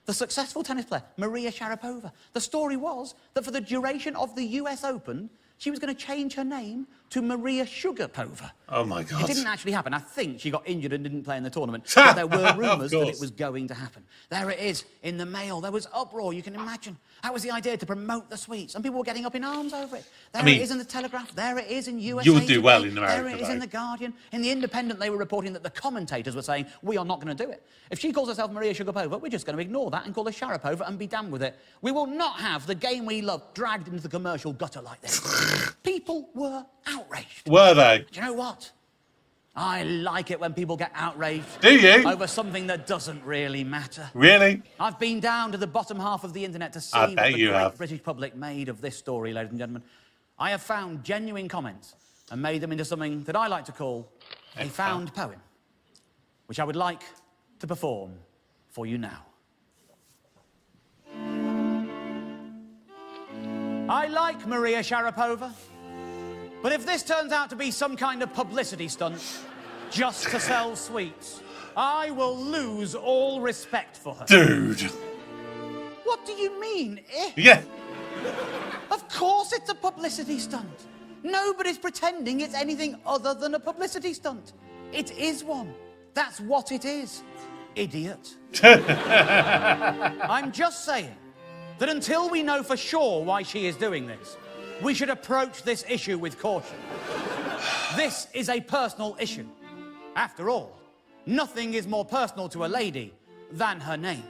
Speaker 2: The successful tennis player, Maria Sharapova. The story was that for the duration of the US Open, she was going to change her name to Maria Sugapova.
Speaker 1: Oh, my God.
Speaker 2: It didn't actually happen. I think she got injured and didn't play in the tournament. But there were rumours that it was going to happen. There it is, in the Mail. There was uproar, you can imagine. That was the idea, to promote the sweets. And people were getting up in arms over it. There it is in the Telegraph. There it is in USA
Speaker 1: You would do well
Speaker 2: Today.
Speaker 1: in America,
Speaker 2: There it is in the Guardian. In the Independent, they were reporting that the commentators were saying, we are not going to do it. If she calls herself Maria Sugapova, we're just going to ignore that and call her Sharapova and be damned with it. We will not have the game we love dragged into the commercial gutter like this. People were outraged.
Speaker 1: Were they?
Speaker 2: Do you know what? I like it when people get outraged.
Speaker 1: Do you?
Speaker 2: Over something that doesn't really matter.
Speaker 1: Really?
Speaker 2: I've been down to the bottom half of the internet to see
Speaker 1: I
Speaker 2: what
Speaker 1: bet
Speaker 2: the
Speaker 1: you
Speaker 2: great
Speaker 1: have.
Speaker 2: British public made of this story, ladies and gentlemen. I have found genuine comments and made them into something that I like to call a found poem, which I would like to perform for you now. I like Maria Sharapova, but if this turns out to be some kind of publicity stunt just to sell sweets, I will lose all respect for her.
Speaker 1: Dude.
Speaker 2: What do you mean, eh?
Speaker 1: Yeah.
Speaker 2: Of course it's a publicity stunt. Nobody's pretending it's anything other than a publicity stunt. It is one. That's what it is. Idiot. I'm just saying that until we know for sure why she is doing this, we should approach this issue with caution. This is a personal issue. After all, nothing is more personal to a lady than her name.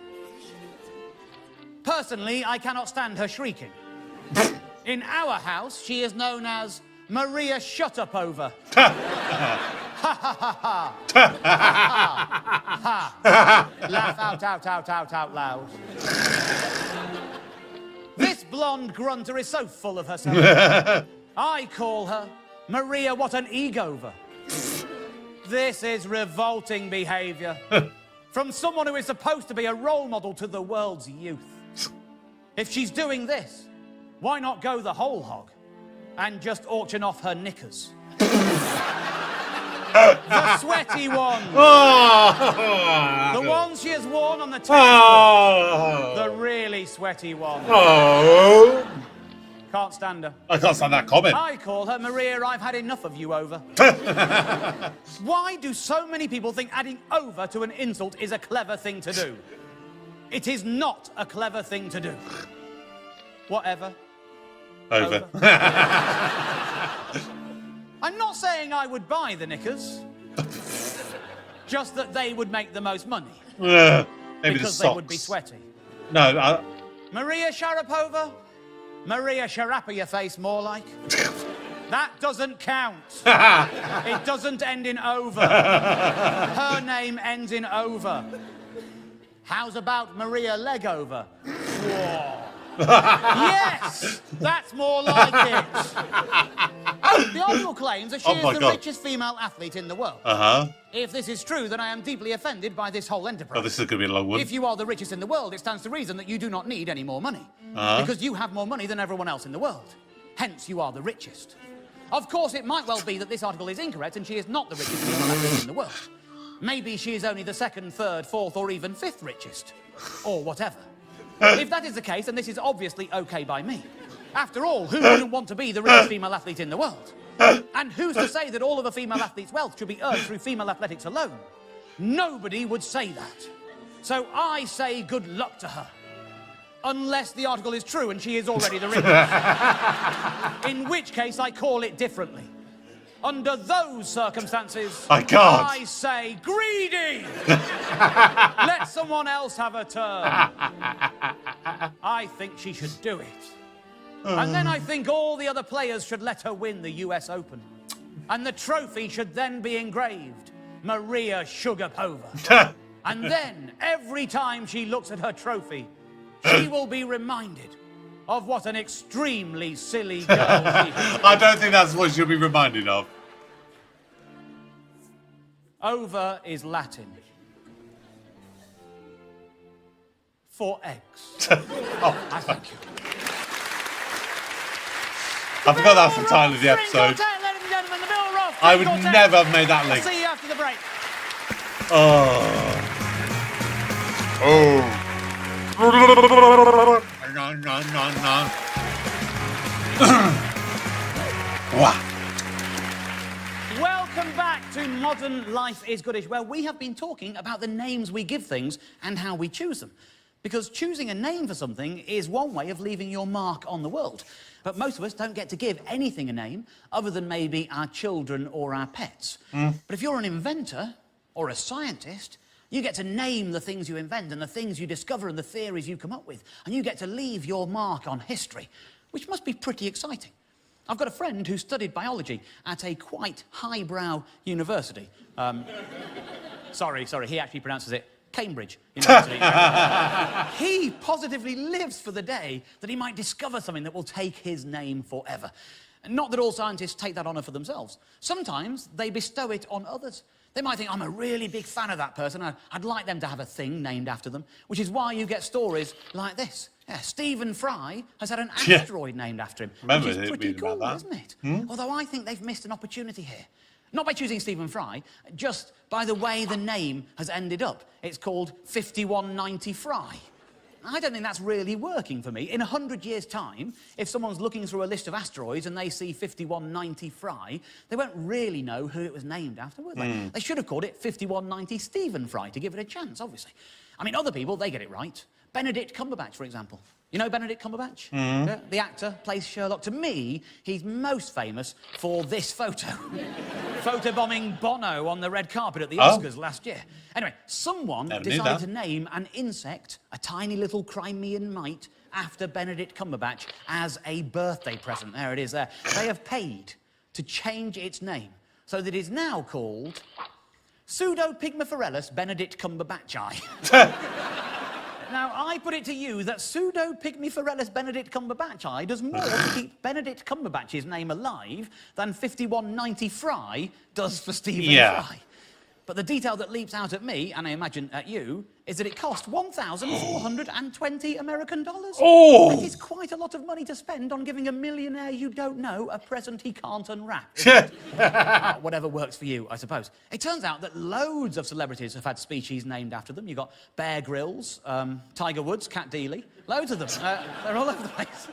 Speaker 2: Personally, I cannot stand her shrieking. In our house, she is known as Maria Shutupova. Laugh out loud. This blonde grunter is so full of herself. I call her Maria what an egover. This is revolting behaviour from someone who is supposed to be a role model to the world's youth. If she's doing this, why not go the whole hog and just auction off her knickers? The sweaty ones.
Speaker 1: Oh.
Speaker 2: The ones she has worn on the tennis court. The really sweaty ones.
Speaker 1: Oh.
Speaker 2: Can't stand her.
Speaker 1: I can't stand that comment.
Speaker 2: I call her Maria, I've had enough of you over. Why do so many people think adding over to an insult is a clever thing to do? It is not a clever thing to do. Whatever.
Speaker 1: Over.
Speaker 2: I'm not saying I would buy the knickers. Just that they would make the most money.
Speaker 1: Maybe
Speaker 2: because
Speaker 1: the
Speaker 2: they would be
Speaker 1: socks.
Speaker 2: sweaty.
Speaker 1: No,
Speaker 2: Maria Sharapova? Maria Sharapa your face, more like. That doesn't count. It doesn't end in over. Her name ends in over. How's about Maria Legover? Whoa. Yes! That's more like it. The article claims that she is the richest female athlete in the world.
Speaker 1: Uh-huh.
Speaker 2: If this is true, then I am deeply offended by this whole enterprise.
Speaker 1: Oh, this is going to be a long one.
Speaker 2: If you are the richest in the world, it stands to reason that you do not need any more money. Because you have more money than everyone else in the world. Hence, you are the richest. Of course, it might well be that this article is incorrect and she is not the richest female athlete in the world. Maybe she is only the second, third, fourth, or even fifth richest. Or whatever. If that is the case, then this is obviously okay by me. After all, who wouldn't want to be the richest female athlete in the world? And who's to say that all of a female athlete's wealth should be earned through female athletics alone? Nobody would say that. So I say good luck to her. Unless the article is true and she is already the richest. In which case, I call it differently. Under those circumstances,
Speaker 1: I can't.
Speaker 2: I say greedy! Let someone else have a turn. I think she should do it. And then I think all the other players should let her win the US Open. And the trophy should then be engraved, Maria Sugapova. And then, every time she looks at her trophy, she will be reminded of what an extremely silly girl she is.
Speaker 1: I don't think that's what you'll be reminded of.
Speaker 2: Over is Latin for eggs.
Speaker 1: Oh,
Speaker 2: I thank you.
Speaker 1: I forgot that's the title of the episode.
Speaker 2: Ladies and gentlemen, the Bill Roth.
Speaker 1: I would never have made that
Speaker 2: I'll
Speaker 1: link.
Speaker 2: see you after the break.
Speaker 1: Oh. Wow.
Speaker 2: Welcome back to Modern Life is Goodish, where we have been talking about the names we give things and how we choose them. Because choosing a name for something is one way of leaving your mark on the world. But most of us don't get to give anything a name other than maybe our children or our pets. But if you're an inventor or a scientist, you get to name the things you invent and the things you discover and the theories you come up with. And you get to leave your mark on history, which must be pretty exciting. I've got a friend who studied biology at a quite highbrow university. Sorry, he actually pronounces it Cambridge University. He positively lives for the day that he might discover something that will take his name forever. Not that all scientists take that honour for themselves. Sometimes they bestow it on others. They might think, I'm a really big fan of that person, I'd like them to have a thing named after them, which is why you get stories like this. Yeah, Stephen Fry has had an asteroid named after him,
Speaker 1: Remember
Speaker 2: which is pretty cool,
Speaker 1: that.
Speaker 2: isn't it? Although I think they've missed an opportunity here. Not by choosing Stephen Fry, just by the way the name has ended up. It's called 5190 Fry. I don't think that's really working for me. In 100 years' time, if someone's looking through a list of asteroids and they see 5190 Fry, they won't really know who it was named after, will they? They should have called it 5190 Stephen Fry to give it a chance, obviously. I mean, other people, they get it right. Benedict Cumberbatch, for example. You know Benedict Cumberbatch? Yeah, the actor, plays Sherlock. To me, he's most famous for this photo. Photobombing Bono on the red carpet at the Oscars last year. Anyway, someone decided to name an insect, a tiny little Crimean mite, after Benedict Cumberbatch as a birthday present. There it is there. They have paid to change its name so that it is now called Pseudopygmaphorellus Benedict Cumberbatchi. Now, I put it to you that Pseudopygmaphorellus Benedict Cumberbatchi does more to keep Benedict Cumberbatch's name alive than 5190 Fry does for Stephen Fry. But the detail that leaps out at me, and I imagine at you, is that it cost $1,420 American.
Speaker 1: Oh!
Speaker 2: That is quite a lot of money to spend on giving a millionaire you don't know a present he can't unwrap. Whatever works for you, I suppose. It turns out that loads of celebrities have had species named after them. You've got Bear Grylls, Tiger Woods, Cat Dealey, loads of them. They're all over the place.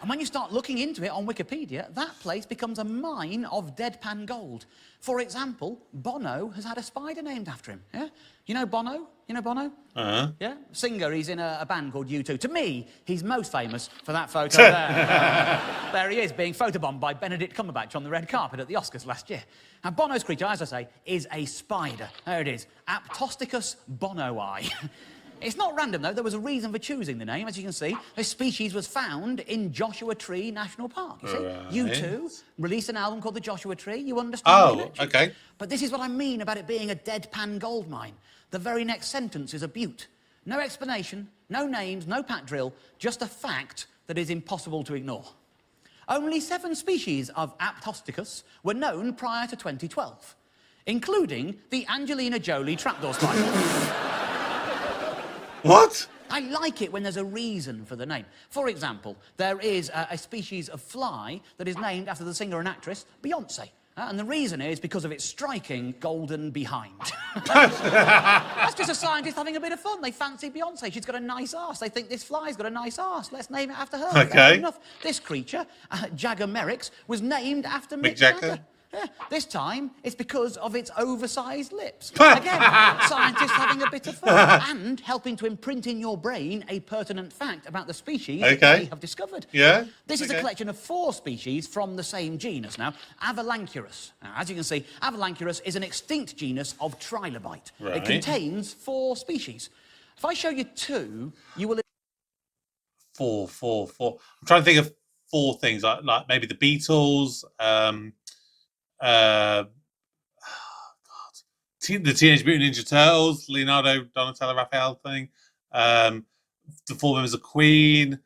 Speaker 2: And when you start looking into it on Wikipedia, that place becomes a mine of deadpan gold. For example, Bono has had a spider named after him. Yeah? You know Bono? You know Bono? Yeah? Singer, he's in a band called U2. To me, he's most famous for that photo there. There he is, being photobombed by Benedict Cumberbatch on the red carpet at the Oscars last year. Now, Bono's creature, as I say, is a spider. There it is. Aptosticus bonoi. It's not random, though. There was a reason for choosing the name. As you can see, this species was found in Joshua Tree National Park. You see?
Speaker 1: Right.
Speaker 2: U2 released an album called The Joshua Tree. You understand?
Speaker 1: Oh, okay.
Speaker 2: But this is what I mean about it being a deadpan gold mine. The very next sentence is a beaut. No explanation, no names, no pat drill, just a fact that is impossible to ignore. Only 7 species of Aptosticus were known prior to 2012, including the Angelina Jolie trapdoor spider.
Speaker 1: What?
Speaker 2: I like it when there's a reason for the name. For example, there is a species of fly that is named after the singer and actress Beyoncé. And the reason is because of its striking golden behind. That's just a scientist having a bit of fun. They fancy Beyoncé. She's got a nice arse. They think this fly's got a nice arse. Let's name it after her.
Speaker 1: Okay.
Speaker 2: Fair enough. This creature, Jagger Merrick's, was named after Mick Jagger. Yeah, this time, it's because of its oversized lips. Again, scientists having a bit of fun and helping to imprint in your brain a pertinent fact about the species they have discovered.
Speaker 1: Yeah.
Speaker 2: This is a collection of 4 species from the same genus now, Avalancurus. Now, as you can see, Avalancurus is an extinct genus of trilobite.
Speaker 1: Right.
Speaker 2: It contains 4 species. If I show you 2, you will...
Speaker 1: 4. I'm trying to think of 4 things, like maybe the Beatles, the Teenage Mutant Ninja Turtles, Leonardo, Donatello, Raphael thing, the 4 members of Queen,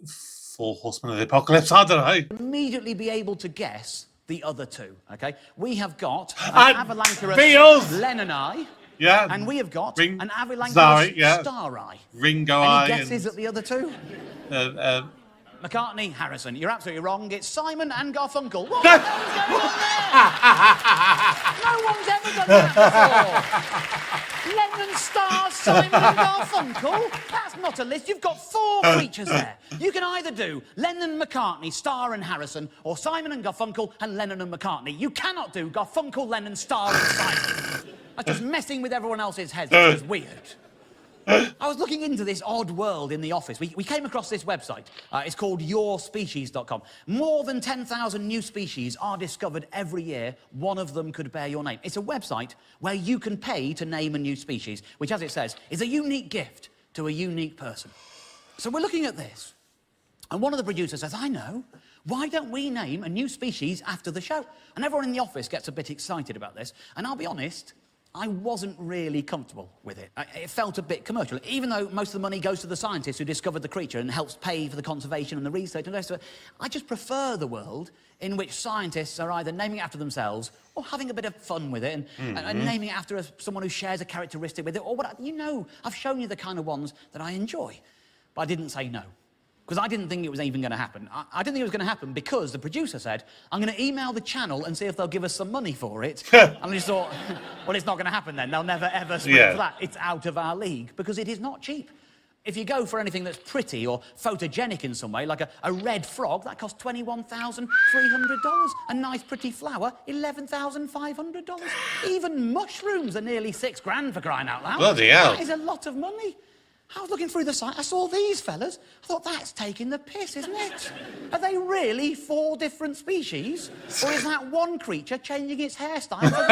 Speaker 1: Four Horsemen of the Apocalypse. I don't know.
Speaker 2: Immediately be able to guess the other two, okay? We have got an Avalancherous
Speaker 1: Beatles.
Speaker 2: Lennon-I,
Speaker 1: Yeah.
Speaker 2: and we have got
Speaker 1: Ring-
Speaker 2: an Avalancherous
Speaker 1: Sorry, yeah.
Speaker 2: Star-I.
Speaker 1: Ringo
Speaker 2: Any
Speaker 1: I.
Speaker 2: guesses at the other two?
Speaker 1: And,
Speaker 2: McCartney, Harrison. You're absolutely wrong. It's Simon and Garfunkel. What the hell's going on there? No one's ever done that before. Lennon, Star, Simon and Garfunkel? That's not a list. You've got 4 creatures there. You can either do Lennon, McCartney, Star and Harrison, or Simon and Garfunkel and Lennon and McCartney. You cannot do Garfunkel, Lennon, Star and Simon. That's just messing with everyone else's heads. It's just weird. I was looking into this odd world in the office. We came across this website. It's called Yourspeciescom. More than 10,000 new species are discovered every year. One of them could bear your name. It's a website where you can pay to name a new species, which, as it says, is a unique gift to a unique person. So we're looking at this, and one of the producers says, I know. Why don't we name a new species after the show? And everyone in the office gets a bit excited about this, and I'll be honest, I wasn't really comfortable with it. It felt a bit commercial. Even though most of the money goes to the scientists who discovered the creature and helps pay for the conservation and the research and the rest of it, I just prefer the world in which scientists are either naming it after themselves or having a bit of fun with it and naming it after someone who shares a characteristic with it or whatever. You know, I've shown you the kind of ones that I enjoy. But I didn't say no. Because I didn't think it was even going to happen. I didn't think it was going to happen because the producer said, I'm going to email the channel and see if they'll give us some money for it. And I just thought, well, it's not going to happen then. They'll never, ever spring for that. It's out of our league because it is not cheap. If you go for anything that's pretty or photogenic in some way, like a red frog, that costs $21,300. A nice, pretty flower, $11,500. Even mushrooms are nearly $6,000 for crying out loud.
Speaker 1: Bloody hell.
Speaker 2: That is a lot of money. I was looking through the site, I saw these fellas. I thought, that's taking the piss, isn't it? Are they really 4 different species? Or is that one creature changing its hairstyle? Look at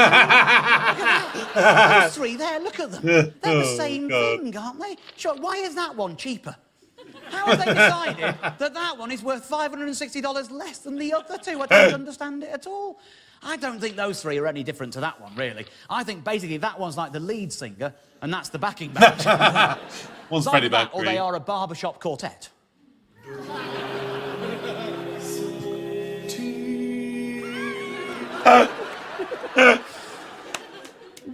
Speaker 2: that. Those 3 there, look at them. They're the same thing, aren't they? Sure, why is that one cheaper? How have they decided that that one is worth $560 less than the other 2? I don't understand it at all. I don't think those 3 are any different to that one, really. I think basically that one's like the lead singer, and that's the backing band.
Speaker 1: One's Freddie Mercury.
Speaker 2: Or they are a barbershop quartet.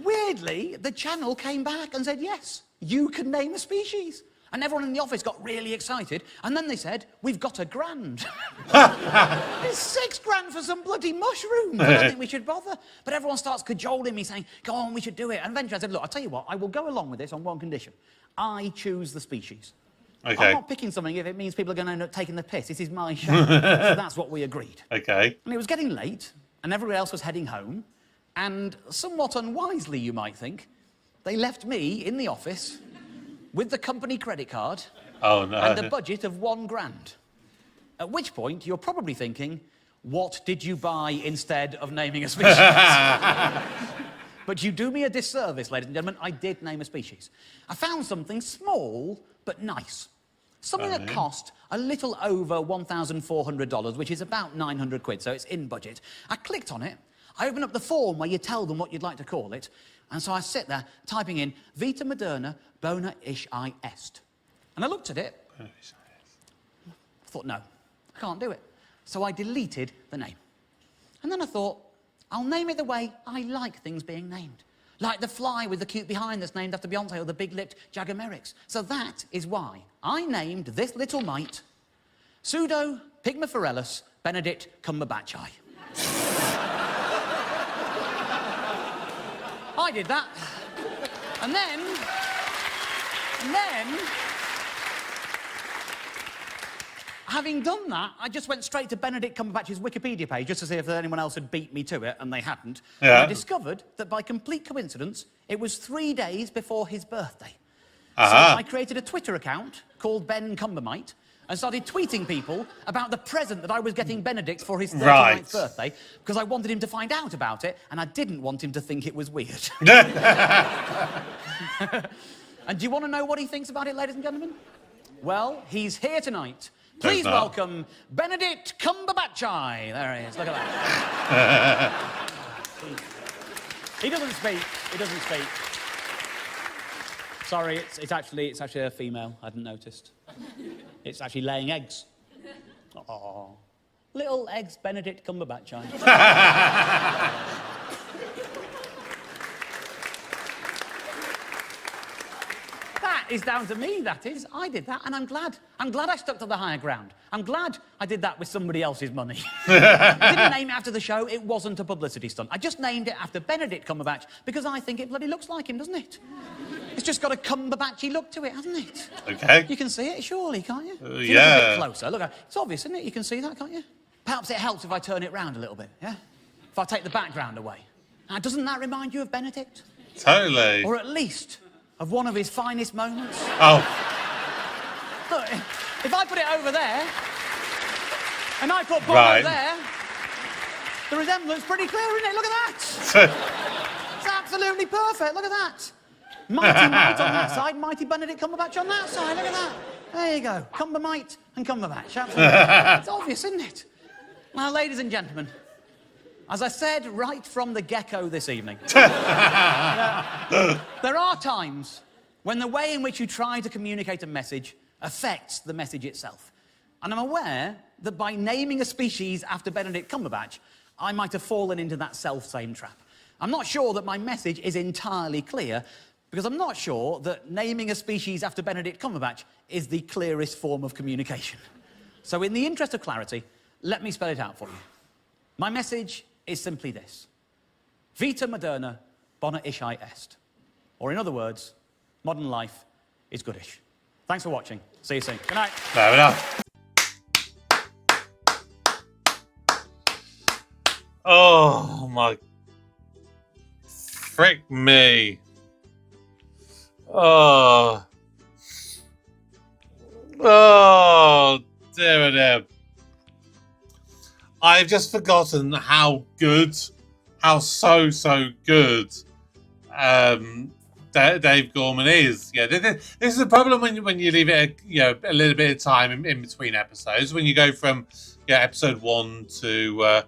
Speaker 2: Weirdly, the channel came back and said, yes, you can name a species. And everyone in the office got really excited. And then they said, we've got $1,000. It's $6,000 for some bloody mushrooms. I don't think we should bother. But everyone starts cajoling me, saying, go on, we should do it. And eventually I said, look, I'll tell you what, I will go along with this on one condition. I choose the species.
Speaker 1: Okay.
Speaker 2: I'm not picking something if it means people are going to end up taking the piss. This is my show. So that's what we agreed.
Speaker 1: Okay.
Speaker 2: And it was getting late, and everybody else was heading home. And somewhat unwisely, you might think, they left me in the office with the company credit card and a budget of $1,000. At which point, you're probably thinking, what did you buy instead of naming a species? But you do me a disservice, ladies and gentlemen. I did name a species. I found something small, but nice. Something that cost a little over $1,400, which is about 900 quid, so it's in budget. I clicked on it. I opened up the form where you tell them what you'd like to call it. And so I sit there, typing in, Vita Moderna Bona Ish-I Est. And I looked at it. I thought, no, I can't do it. So I deleted the name. And then I thought, I'll name it the way I like things being named. Like the fly with the cute behind that's named after Beyonce or the big-lipped Jagger Merricks. So that is why I named this little mite Pseudo Pygmophorellus Benedict Cumberbatch. I did that. And then, having done that, I just went straight to Benedict Cumberbatch's Wikipedia page just to see if anyone else had beat me to it, and they hadn't.
Speaker 1: Yeah.
Speaker 2: And I discovered that by complete coincidence, it was 3 days before his birthday. So I created a Twitter account called Ben Cumbermite and started tweeting people about the present that I was getting Benedict for his 39th birthday because I wanted him to find out about it and I didn't want him to think it was weird. And do you want to know what he thinks about it, ladies and gentlemen? Well, he's here tonight. Please welcome Benedict Cumberbatch. There he is, look at that. He doesn't speak, he doesn't speak. Sorry, it's actually a female, I hadn't noticed. It's actually laying eggs. Oh, little eggs, Benedict Cumberbatch. That is down to me, that is. I did that, and I'm glad. I'm glad I stuck to the higher ground. I'm glad I did that with somebody else's money. I didn't name it after the show. It wasn't a publicity stunt. I just named it after Benedict Cumberbatch because I think it bloody looks like him, doesn't it? It's just got a Cumberbatchy look to it, hasn't it?
Speaker 1: Okay.
Speaker 2: You can see it, surely, can't you? If you
Speaker 1: yeah.
Speaker 2: look a bit closer, look, it's obvious, isn't it? You can see that, can't you? Perhaps it helps if I turn it round a little bit, yeah? If I take the background away. Now, doesn't that remind you of Benedict?
Speaker 1: Totally.
Speaker 2: Or at least of one of his finest moments?
Speaker 1: Oh.
Speaker 2: Look, if I put it over there, and I put Bob
Speaker 1: Right.
Speaker 2: over there, the resemblance's pretty clear, isn't it? Look at that! It's absolutely perfect, look at that. Mighty Mite on that side, Mighty Benedict Cumberbatch on that side, look at that. There you go, Cumbermite and Cumberbatch, absolutely. It's obvious, isn't it? Now, ladies and gentlemen, as I said right from the get-go this evening, there are times when the way in which you try to communicate a message affects the message itself. And I'm aware that by naming a species after Benedict Cumberbatch, I might have fallen into that self-same trap. I'm not sure that my message is entirely clear, because I'm not sure that naming a species after Benedict Cumberbatch is the clearest form of communication. So in the interest of clarity, let me spell it out for you. My message is simply this. Vita moderna bona ishai est. Or in other words, modern life is goodish. Thanks for watching. See you soon. Good night.
Speaker 1: Fair enough. Oh my. Frick me. Oh. Oh, dear, dear. I've just forgotten how good, so good Dave Gorman is. Yeah, this is the problem when you leave it a little bit of time in between episodes. When you go from episode 1 to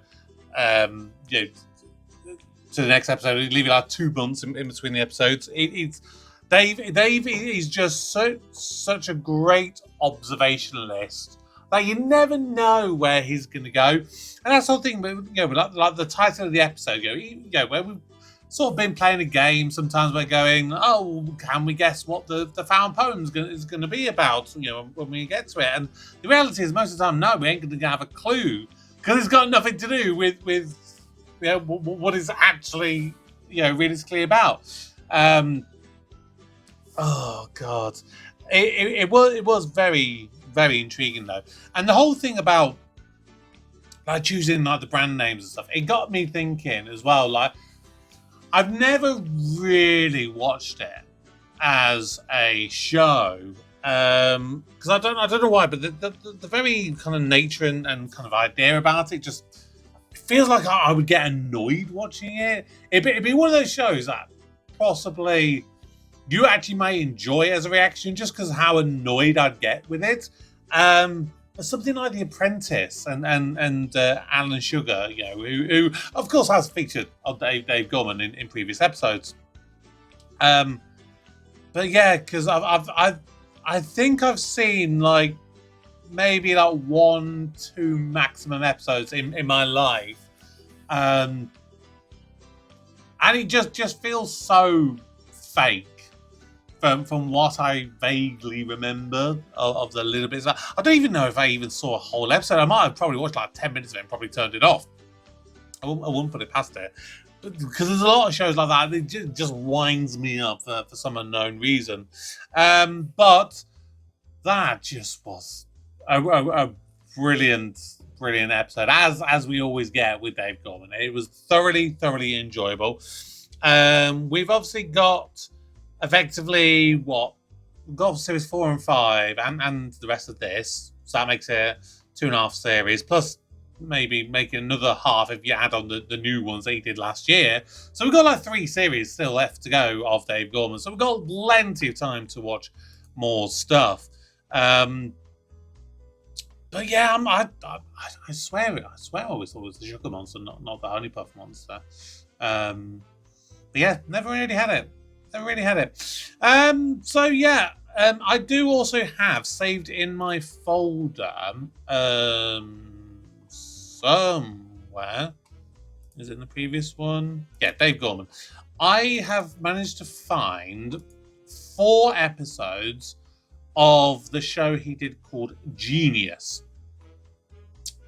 Speaker 1: to the next episode, you leave it like 2 months in between the episodes. It's Dave is just such a great observationalist. Like, you never know where he's going to go. And that's the whole thing, like the title of the episode, where we've sort of been playing a game, sometimes we're going, oh, can we guess what the found poem is going to be about, when we get to it? And the reality is, most of the time, no, we ain't going to have a clue, because it's got nothing to do with what it's actually, realistically about. Oh, God. It was very, very intriguing, though. And the whole thing about choosing the brand names and stuff, it got me thinking as well. Like, I've never really watched it as a show because I don't know why, but the very kind of nature and kind of idea about it just feels like I would get annoyed watching it. It'd be one of those shows that possibly you actually may enjoy as a reaction just because how annoyed I'd get with it. Something like The Apprentice and Alan Sugar, who of course has featured on Dave Gorman in previous episodes. But yeah, because I think I've seen maybe 1, 2 maximum episodes in my life, and it just feels so fake. From what I vaguely remember of the little bits. I don't even know if I even saw a whole episode. I might have probably watched 10 minutes of it and probably turned it off. I wouldn't put it past it. Because there's a lot of shows like that. It just winds me up for some unknown reason. But that just was a brilliant episode, as we always get with Dave Gorman. It was thoroughly enjoyable. We've obviously got effectively we've got series 4 and 5 and the rest of this, so that makes it 2.5 series, plus maybe making another half if you add on the new ones that he did last year. So we've got 3 series still left to go of Dave Gorman, so we've got plenty of time to watch more stuff. But yeah, I swear I always thought it was the Sugar Monster, not the Honey Puff Monster. But yeah, never really had it. So yeah, I do also have saved in my folder somewhere. Is it in the previous one? Yeah, Dave Gorman. I have managed to find 4 episodes of the show he did called Genius.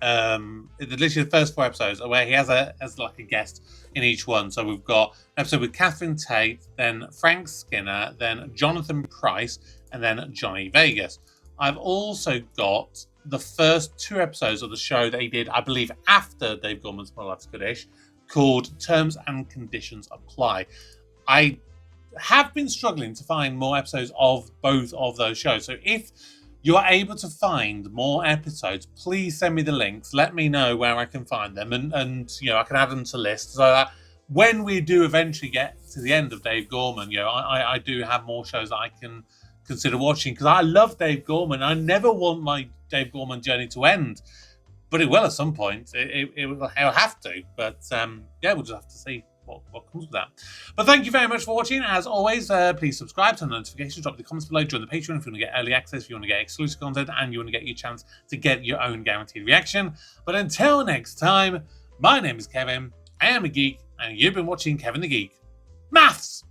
Speaker 1: Literally the first 4 episodes where he has like a guest in each one. So we've got an episode with Catherine Tate, then Frank Skinner, then Jonathan Price, and then Johnny Vegas. I've also got the first 2 episodes of the show that he did, I believe, after Dave Gorman's My Life's Goodish, called Terms and Conditions Apply. I have been struggling to find more episodes of both of those shows. So if you're able to find more episodes, please send me the links. Let me know where I can find them, and I can add them to lists so that when we do eventually get to the end of Dave Gorman, I do have more shows that I can consider watching, because I love Dave Gorman. I never want my Dave Gorman journey to end, but it will at some point. It'll have to. But we'll just have to see what comes with that. But thank you very much for watching. As always, please subscribe, turn on notifications, drop the comments below, join the Patreon if you want to get early access, if you want to get exclusive content, and you want to get your chance to get your own guaranteed reaction. But until next time, my name is Kevin, I am a geek, and you've been watching Kevin the Geek. Maths!